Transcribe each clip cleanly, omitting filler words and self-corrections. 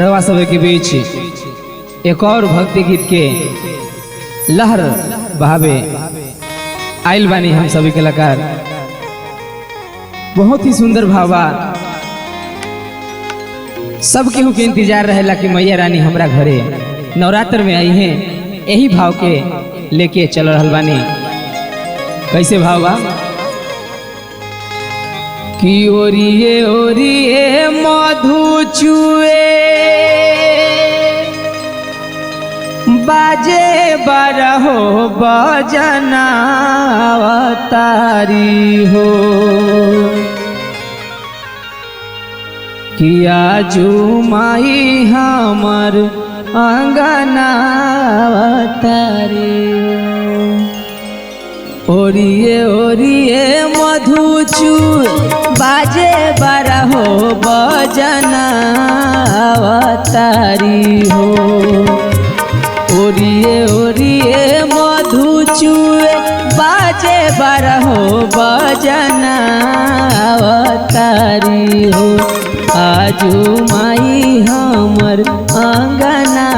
रवा सभा के बीच एक और भक्ति गीत के लहर बहावे आइल बानी हम सभी कलाकार। बहुत ही सुंदर भावा, सब केहू के इंतजार रहेला कि मैया रानी हमरा घरे नवरात्र में आई हैं। यही भाव के लेके चल रहल बानी। कैसे भाव बा कि ओरिए ओरिए मधु चुए बाजे बारहो बजना तारी हो किया जुमाई हमर अंगना तारी ओरिए ओरिए मधु चुए बाजे बारहो बजना तारी हो ओरिए ओरिए मधु चुए बाजे बारहो बजना तारी हो आजू माई हमर अंगना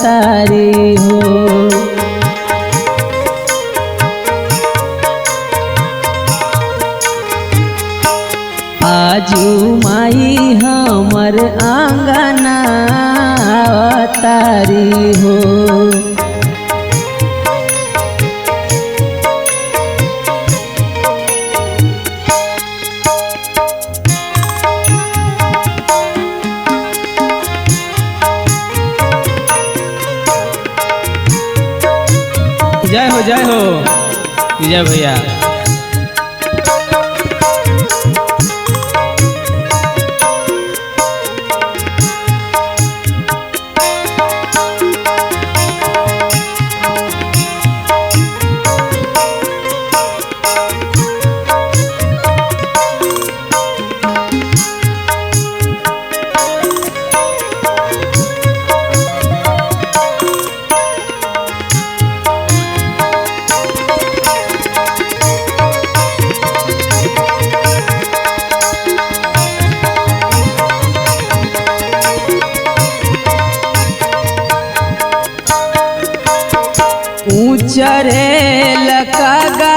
तारी हो। आजू माई हमर आंगना तारी हो। जय हो जय हो विजय भैया। ऊंचरे लकागा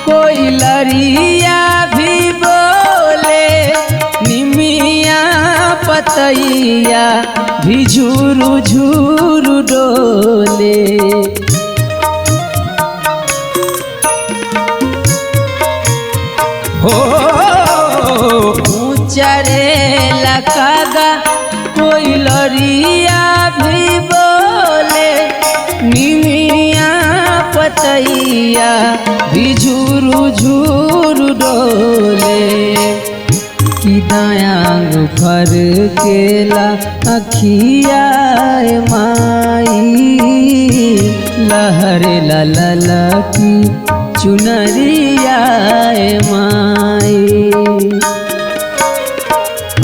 कोई लरिया भी बोले निमिया पतैया भी झूरू झूरू डोले हो ऊंचरे लकागा कोई लरिया भी बोले निमिया पतैया भी झूरू झूरू डोले कि दायांग फर केला अखिया माई लहरे लल की चुनरिया माई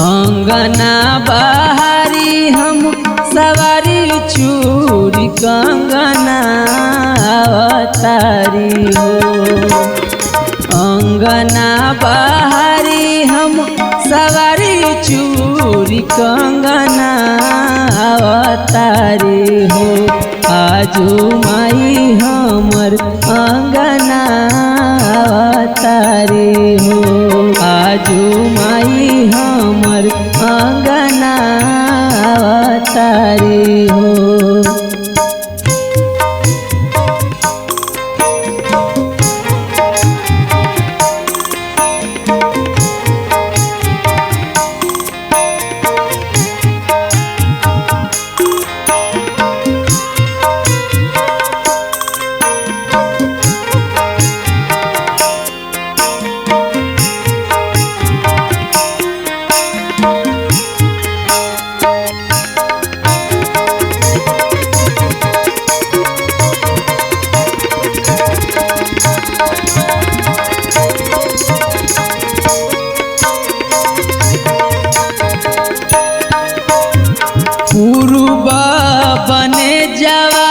अंगना बहारी हम सवारी चूड़ी कंगना तारी हो अंगना बहारी हम सवारी चूड़ी कंगना तारी हो आजू माई हमर अंगना तारी हो आजू माई हमर अंगना तारी हो। पूर्वा बने जावा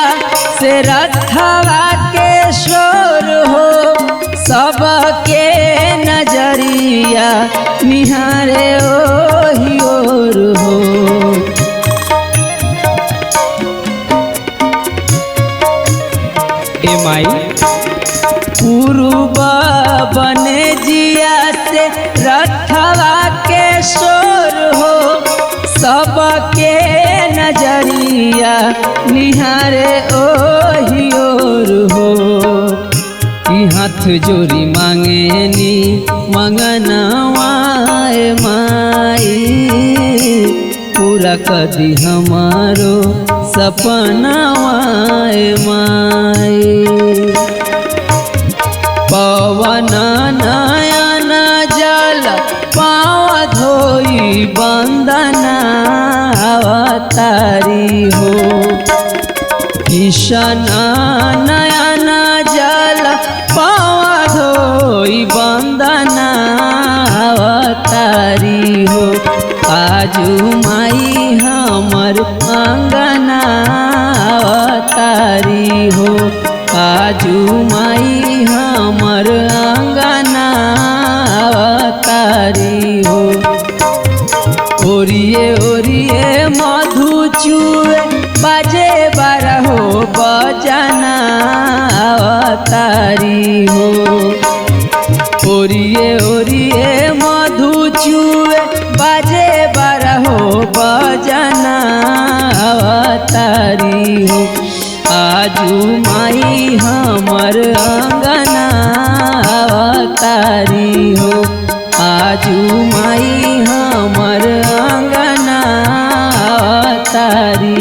से रथवा के शोर हो सबके नजरिया निहारे ओहि ओर हो। रथवा के शोर हो सबके नजरिया निहारे ओही ओर हो कि हाथ जोड़ी मांगेनी मंगनवाए माई पूरा कदी हमारो सपनावाए माई पवन नयन जल पाँव धोई बंदना अवतारी हो किशन नयन जल पाँव धोई बंदना अवतारी हो आजू माई हमर अंगना अवतारी हो आजू माई हमर अंगना अवतारी हो ओरिए ओरिए मधु चुए बाजे बारहो बजना अवतारी हो ओरिए ओरिए मधु चुए बाजे बारहो बजना अवतारी हो आजू माई हमर अंगना अवतारी हो आजू माई हमर अंगना अवतारी